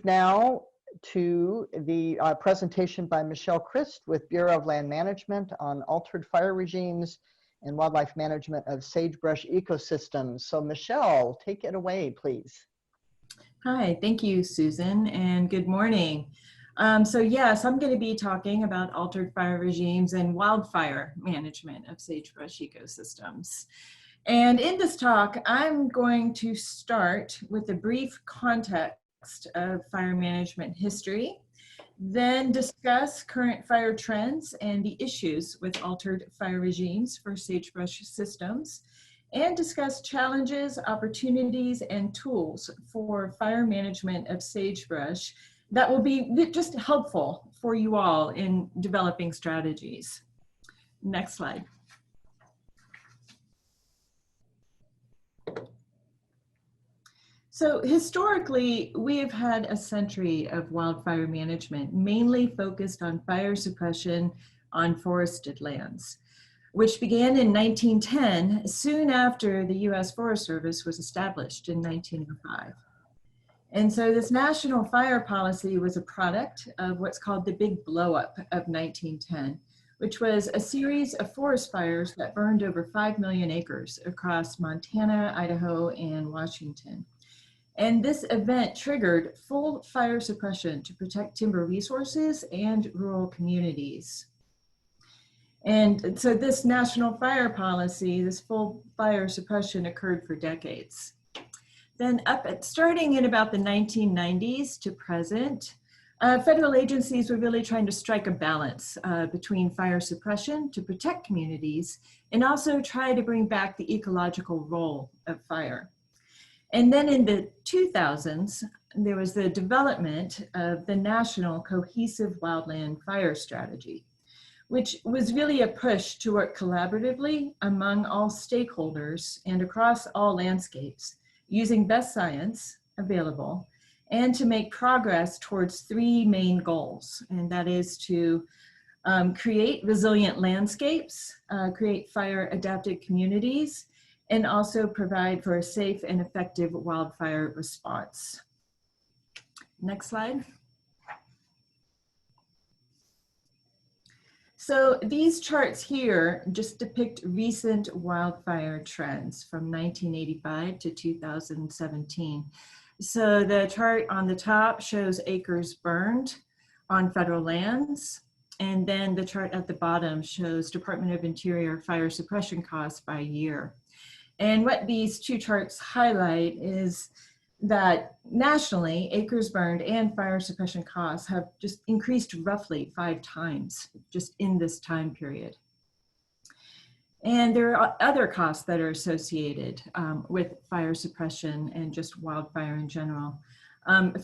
Now to the presentation by Michele Crist with Bureau of Land Management on altered fire regimes and wildlife management of sagebrush ecosystems. So Michele, take it away, please. Hi, thank you, Susan, and good morning. So yes, I'm going to be talking about altered fire regimes and wildfire management of sagebrush ecosystems. And in this talk, I'm going to start with a brief context of fire management history, then discuss current fire trends and the issues with altered fire regimes for sagebrush systems, and discuss challenges, opportunities, and tools for fire management of sagebrush that will be just helpful for you all in developing strategies. Next slide. So historically, we have had a century of wildfire management, mainly focused on fire suppression on forested lands, which began in 1910, soon after the U.S. Forest Service was established in 1905. And so this national fire policy was a product of what's called the Big Blow-Up of 1910, which was a series of forest fires that burned over 5 million acres across Montana, Idaho, and Washington. And this event triggered full fire suppression to protect timber resources and rural communities. And so this national fire policy, this full fire suppression occurred for decades. Then starting in about the 1990s to present, federal agencies were really trying to strike a balance between fire suppression to protect communities and also try to bring back the ecological role of fire. And then in the 2000s, there was the development of the National Cohesive Wildland Fire Strategy, which was really a push to work collaboratively among all stakeholders and across all landscapes, using best science available, and to make progress towards three main goals. And that is to create resilient landscapes, create fire adapted communities, and also provide for a safe and effective wildfire response. Next slide. So these charts here just depict recent wildfire trends from 1985 to 2017. So the chart on the top shows acres burned on federal lands, and then the chart at the bottom shows Department of Interior fire suppression costs by year. And what these two charts highlight is that nationally, acres burned and fire suppression costs have just increased roughly 5 times just in this time period. And there are other costs that are associated with fire suppression and just wildfire in general.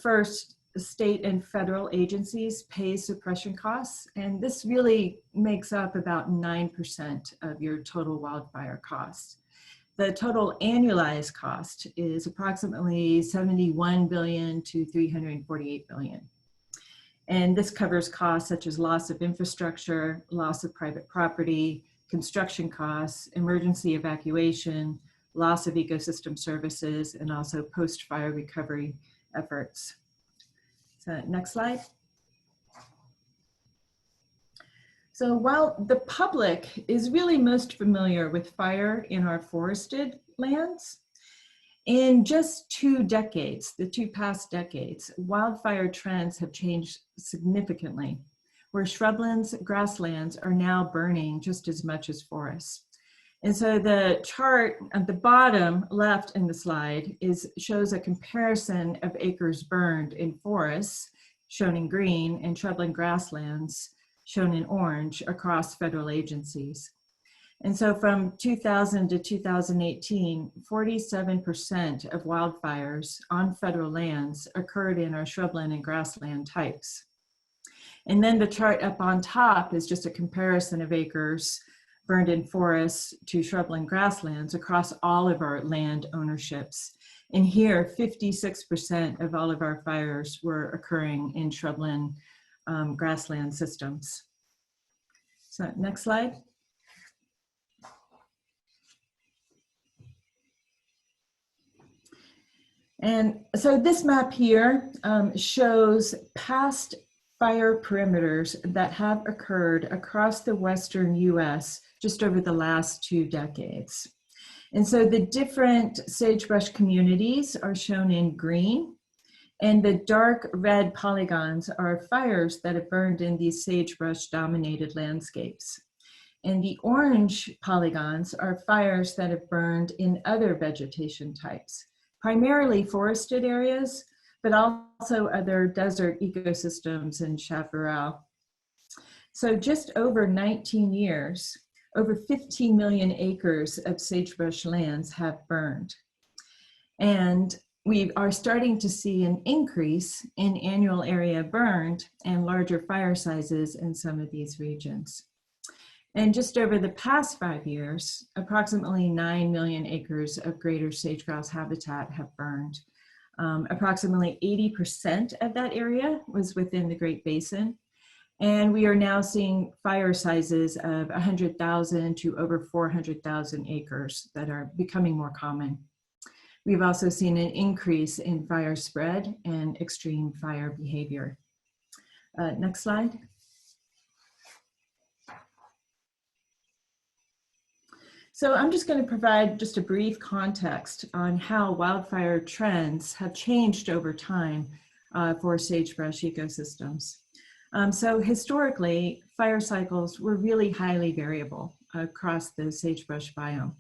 First, state and federal agencies pay suppression costs, and this really makes up about 9% of your total wildfire costs. The total annualized cost is approximately $71 billion to $348 billion. And this covers costs such as loss of infrastructure, loss of private property, construction costs, emergency evacuation, loss of ecosystem services, and also post-fire recovery efforts. So next slide. So while the public is really most familiar with fire in our forested lands, in just 2 decades, the 2 past decades, wildfire trends have changed significantly, where shrublands, grasslands are now burning just as much as forests. And so the chart at the bottom left in the slide shows a comparison of acres burned in forests, shown in green, and shrubland grasslands, shown in orange, across federal agencies. And so from 2000 to 2018, 47% of wildfires on federal lands occurred in our shrubland and grassland types. And then the chart up on top is just a comparison of acres burned in forests to shrubland grasslands across all of our land ownerships. And here, 56% of all of our fires were occurring in shrubland grassland systems. So next slide. And so this map here shows past fire perimeters that have occurred across the Western US just over the last 2 decades. And so the different sagebrush communities are shown in green, and the dark red polygons are fires that have burned in these sagebrush dominated landscapes. And the orange polygons are fires that have burned in other vegetation types, primarily forested areas, but also other desert ecosystems and chaparral. So just over 19 years, over 15 million acres of sagebrush lands have burned. And we are starting to see an increase in annual area burned and larger fire sizes in some of these regions. And just over the past 5 years, approximately 9 million acres of greater sage-grouse habitat have burned. Approximately 80% of that area was within the Great Basin. And we are now seeing fire sizes of 100,000 to over 400,000 acres that are becoming more common. We've also seen an increase in fire spread and extreme fire behavior. Next slide. So I'm just going to provide just a brief context on how wildfire trends have changed over time for sagebrush ecosystems. So historically, fire cycles were really highly variable across the sagebrush biome,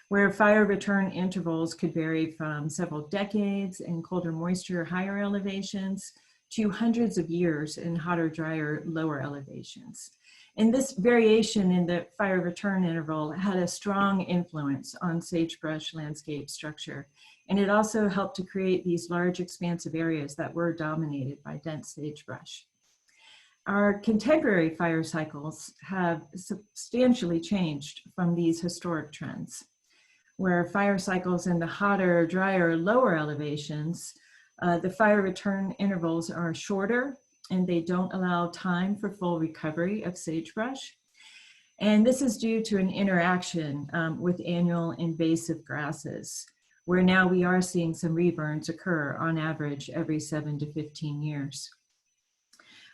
where fire return intervals could vary from several decades in colder, moisture, higher elevations to hundreds of years in hotter, drier, lower elevations. And this variation in the fire return interval had a strong influence on sagebrush landscape structure. And it also helped to create these large expansive areas that were dominated by dense sagebrush. Our contemporary fire cycles have substantially changed from these historic trends, where fire cycles in the hotter, drier, lower elevations, the fire return intervals are shorter and they don't allow time for full recovery of sagebrush. And this is due to an interaction with annual invasive grasses, where now we are seeing some reburns occur on average every 7 to 15 years.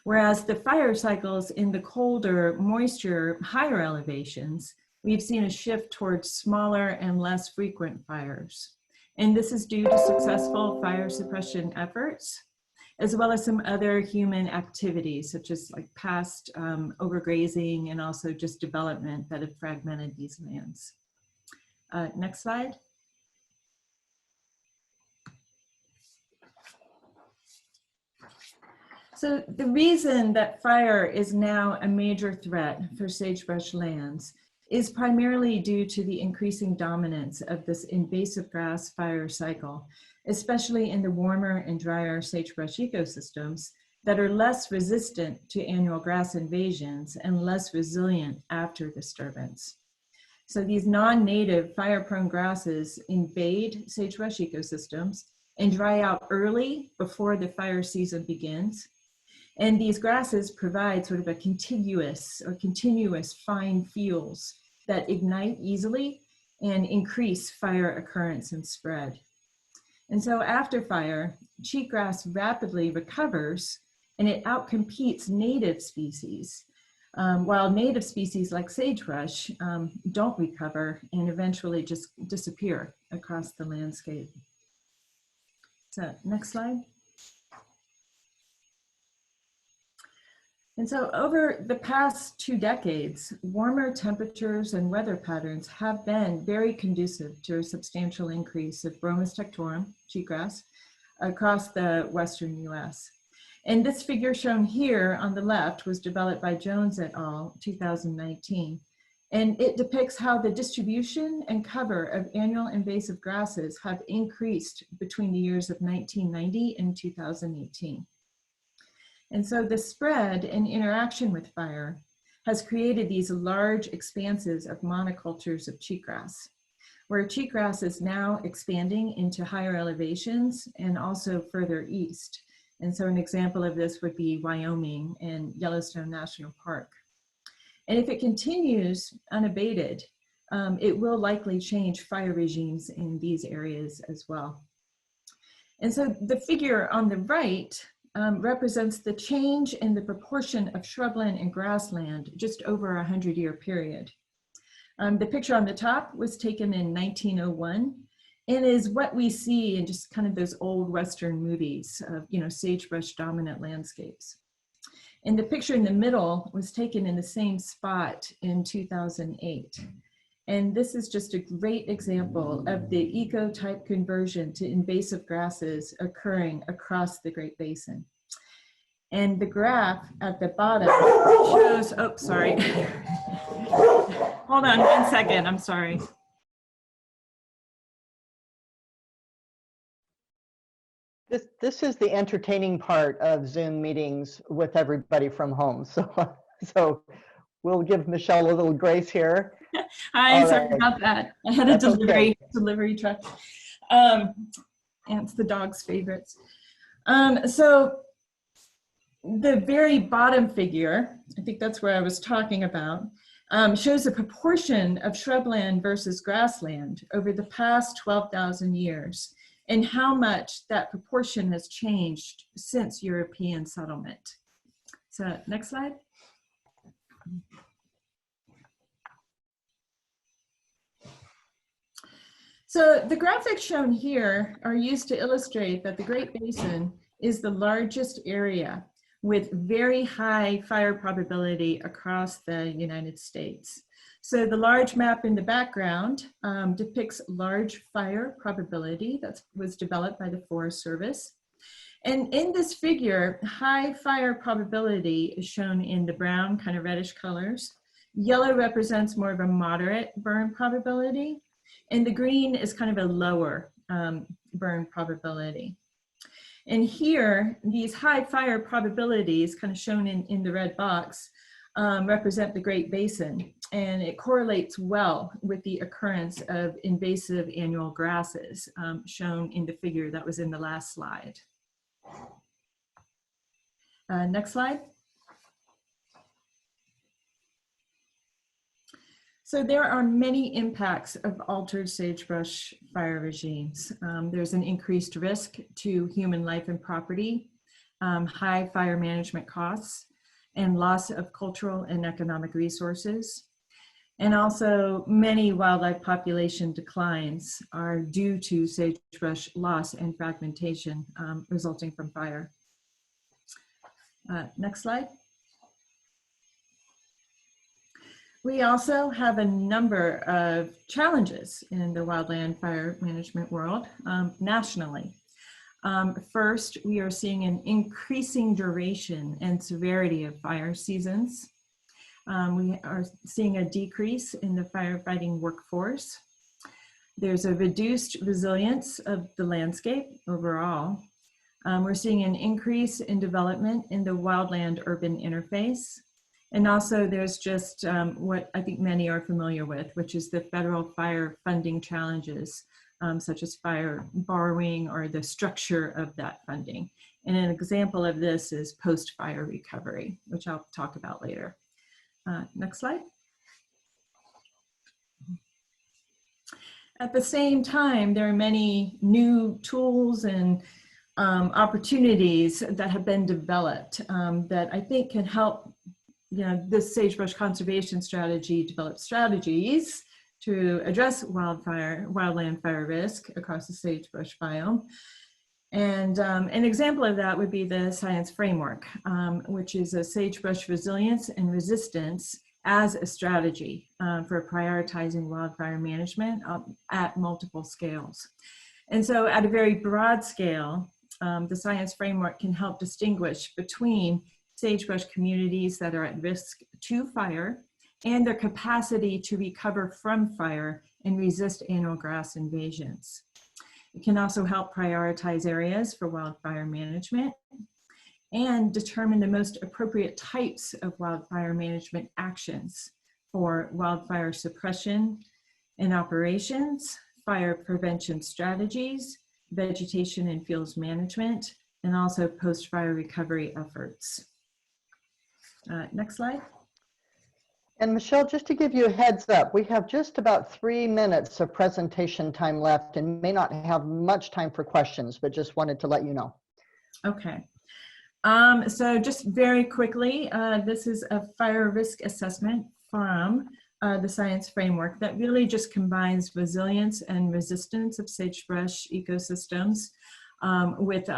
Whereas the fire cycles in the colder, moisture, higher elevations, we've seen a shift towards smaller and less frequent fires. And this is due to successful fire suppression efforts, as well as some other human activities, such as like past overgrazing and also just development that have fragmented these lands. Next slide. So the reason that fire is now a major threat for sagebrush lands is primarily due to the increasing dominance of this invasive grass fire cycle, especially in the warmer and drier sagebrush ecosystems that are less resistant to annual grass invasions and less resilient after disturbance. So these non-native fire-prone grasses invade sagebrush ecosystems and dry out early before the fire season begins. And these grasses provide sort of a continuous fine fuels that ignite easily and increase fire occurrence and spread. And so after fire, cheatgrass rapidly recovers and it outcompetes native species, while native species like sagebrush don't recover and eventually just disappear across the landscape. So next slide. And so over the past 2 decades, warmer temperatures and weather patterns have been very conducive to a substantial increase of Bromus Tectorum, cheatgrass, across the Western US. And this figure shown here on the left was developed by Jones et al. 2019. And it depicts how the distribution and cover of annual invasive grasses have increased between the years of 1990 and 2018. And so the spread and interaction with fire has created these large expanses of monocultures of cheatgrass, where cheatgrass is now expanding into higher elevations and also further east. And so an example of this would be Wyoming and Yellowstone National Park. And if it continues unabated, it will likely change fire regimes in these areas as well. And so the figure on the right represents the change in the proportion of shrubland and grassland just over a 100-year period. The picture on the top was taken in 1901 and is what we see in just kind of those old Western movies of, you know, sagebrush dominant landscapes. And the picture in the middle was taken in the same spot in 2008. And this is just a great example of the ecotype conversion to invasive grasses occurring across the Great Basin. And the graph at the bottom shows, oh, sorry. Hold on 1 second, I'm sorry. This is the entertaining part of Zoom meetings with everybody from home. So we'll give Michele a little grace here. Hi, All sorry right. about that. I had a delivery truck. And it's the dog's favorites. So the very bottom figure, I think that's where I was talking about, shows a proportion of shrubland versus grassland over the past 12,000 years and how much that proportion has changed since European settlement. So next slide. So the graphics shown here are used to illustrate that the Great Basin is the largest area with very high fire probability across the United States. So the large map in the background depicts large fire probability that was developed by the Forest Service. And in this figure, high fire probability is shown in the brown, kind of reddish colors. Yellow represents more of a moderate burn probability, and the green is kind of a lower burn probability. And here, these high fire probabilities, kind of shown in the red box, represent the Great Basin, and it correlates well with the occurrence of invasive annual grasses, shown in the figure that was in the last slide. Next slide. So there are many impacts of altered sagebrush fire regimes. There's an increased risk to human life and property, high fire management costs, and loss of cultural and economic resources. And also many wildlife population declines are due to sagebrush loss and fragmentation resulting from fire. Next slide. We also have a number of challenges in the wildland fire management world nationally. First, we are seeing an increasing duration and severity of fire seasons. We are seeing a decrease in the firefighting workforce. There's a reduced resilience of the landscape overall. We're seeing an increase in development in the wildland-urban interface. And also there's just what I think many are familiar with, which is the federal fire funding challenges, such as fire borrowing or the structure of that funding. And an example of this is post-fire recovery, which I'll talk about later. Next slide. At the same time, there are many new tools and opportunities that have been developed that I think can help this sagebrush conservation strategy develop strategies to address wildland fire risk across the sagebrush biome. And an example of that would be the science framework, which is a sagebrush resilience and resistance as a strategy for prioritizing wildfire management at multiple scales. And so at a very broad scale, the science framework can help distinguish between sagebrush communities that are at risk to fire and their capacity to recover from fire and resist annual grass invasions. It can also help prioritize areas for wildfire management and determine the most appropriate types of wildfire management actions for wildfire suppression and operations, fire prevention strategies, vegetation and fuels management, and also post-fire recovery efforts. Next slide. And Michele, just to give you a heads up, we have just about 3 minutes of presentation time left and may not have much time for questions, but just wanted to let you know. Okay. So just very quickly, this is a fire risk assessment from the science framework that really just combines resilience and resistance of sagebrush ecosystems with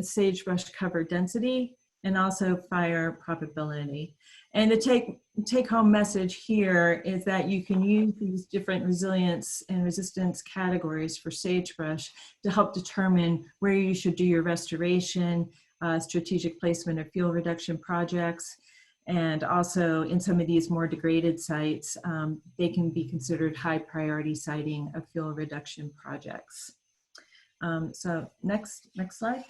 sagebrush cover density and also fire probability. And the take-home message here is that you can use these different resilience and resistance categories for sagebrush to help determine where you should do your restoration, strategic placement of fuel reduction projects, and also in some of these more degraded sites, they can be considered high priority siting of fuel reduction projects. So next slide.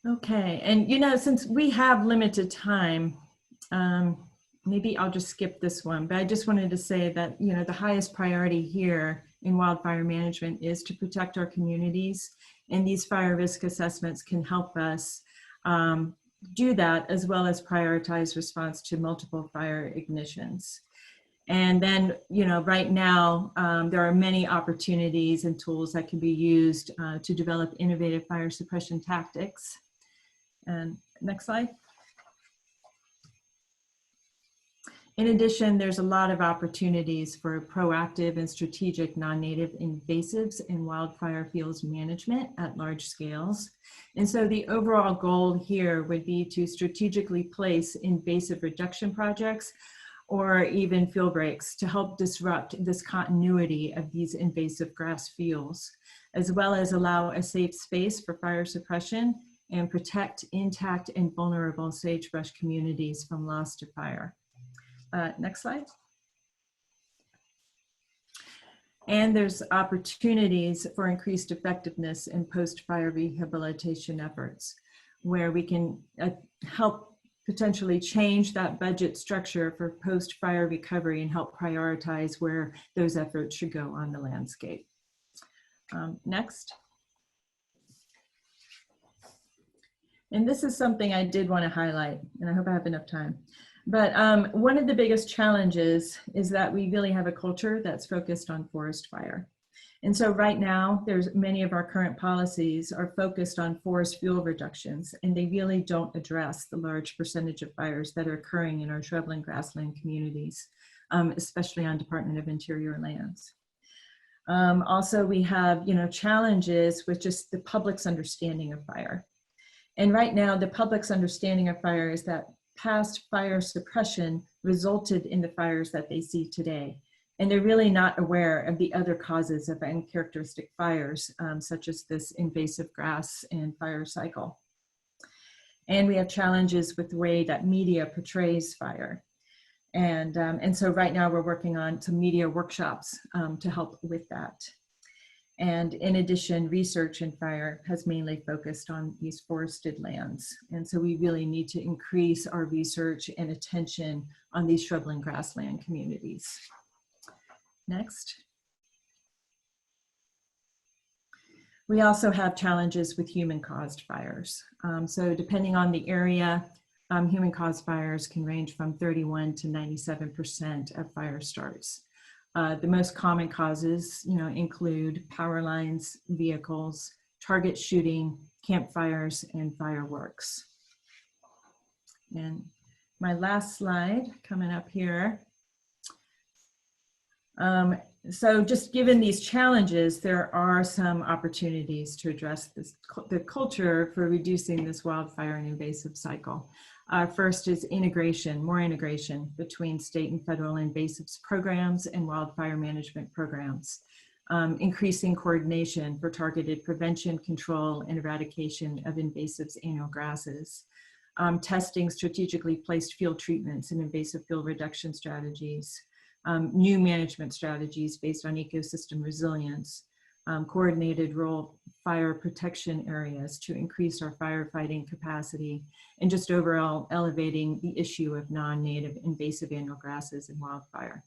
Okay, and you know, since we have limited time, maybe I'll just skip this one, but I just wanted to say that, you know, the highest priority here in wildfire management is to protect our communities, and these fire risk assessments can help us do that, as well as prioritize response to multiple fire ignitions. And then, you know, right now, there are many opportunities and tools that can be used to develop innovative fire suppression tactics. And next slide. In addition, there's a lot of opportunities for proactive and strategic non-native invasives in wildfire fields management at large scales. And so the overall goal here would be to strategically place invasive reduction projects or even field breaks to help disrupt this continuity of these invasive grass fields, as well as allow a safe space for fire suppression and protect intact and vulnerable sagebrush communities from loss to fire. Next slide. And there's opportunities for increased effectiveness in post-fire rehabilitation efforts, where we can help potentially change that budget structure for post-fire recovery and help prioritize where those efforts should go on the landscape. Next. And this is something I did want to highlight, and I hope I have enough time. But one of the biggest challenges is that we really have a culture that's focused on forest fire. And so right now, there's many of our current policies are focused on forest fuel reductions, and they really don't address the large percentage of fires that are occurring in our shrubland grassland communities, especially on Department of Interior lands. Also, we have, you know, challenges with just the public's understanding of fire. And right now, the public's understanding of fire is that past fire suppression resulted in the fires that they see today. And they're really not aware of the other causes of uncharacteristic fires, such as this invasive grass and fire cycle. And we have challenges with the way that media portrays fire. And so right now we're working on some media workshops to help with that. And in addition, research in fire has mainly focused on these forested lands. And so we really need to increase our research and attention on these shrubland grassland communities. Next. We also have challenges with human-caused fires. So depending on the area, human-caused fires can range from 31 to 97% of fire starts. The most common causes, you know, include power lines, vehicles, target shooting, campfires, and fireworks. And my last slide coming up here. So just given these challenges, there are some opportunities to address the culture for reducing this wildfire and invasive cycle. First is integration, more integration between state and federal invasives programs and wildfire management programs. Increasing coordination for targeted prevention, control, and eradication of invasives annual grasses. Testing strategically placed field treatments and invasive field reduction strategies. New management strategies based on ecosystem resilience. Coordinated rural fire protection areas to increase our firefighting capacity, and just overall elevating the issue of non-native invasive annual grasses and wildfire.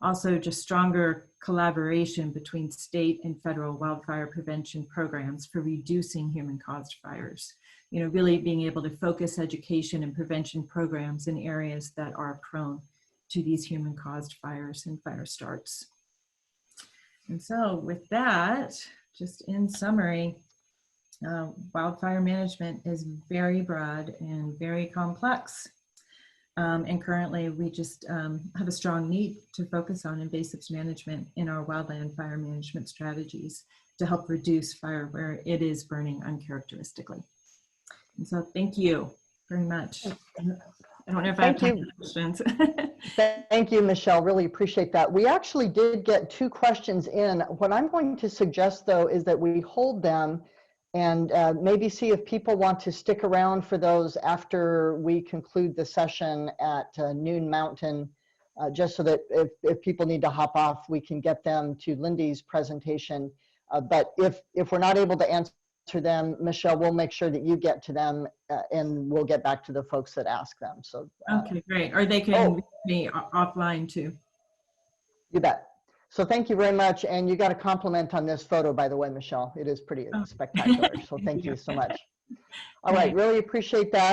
Also, just stronger collaboration between state and federal wildfire prevention programs for reducing human-caused fires. You know, really being able to focus education and prevention programs in areas that are prone to these human-caused fires and fire starts. And so with that, just in summary, wildfire management is very broad and very complex. And currently we just have a strong need to focus on invasives management in our wildland fire management strategies to help reduce fire where it is burning uncharacteristically. And so thank you very much. I don't know if I have time for questions. Thank you, Michele. Really appreciate that. We actually did get 2 questions in. What I'm going to suggest, though, is that we hold them and maybe see if people want to stick around for those after we conclude the session at noon Mountain, just so that if people need to hop off, we can get them to Lindy's presentation. But if we're not able to answer them, Michele, we'll make sure that you get to them and we'll get back to the folks that ask them. So okay, great. Or they can reach me offline too. You bet. So thank you very much. And you got a compliment on this photo, by the way, Michele. It is pretty spectacular. So thank you so much. All right, really appreciate that.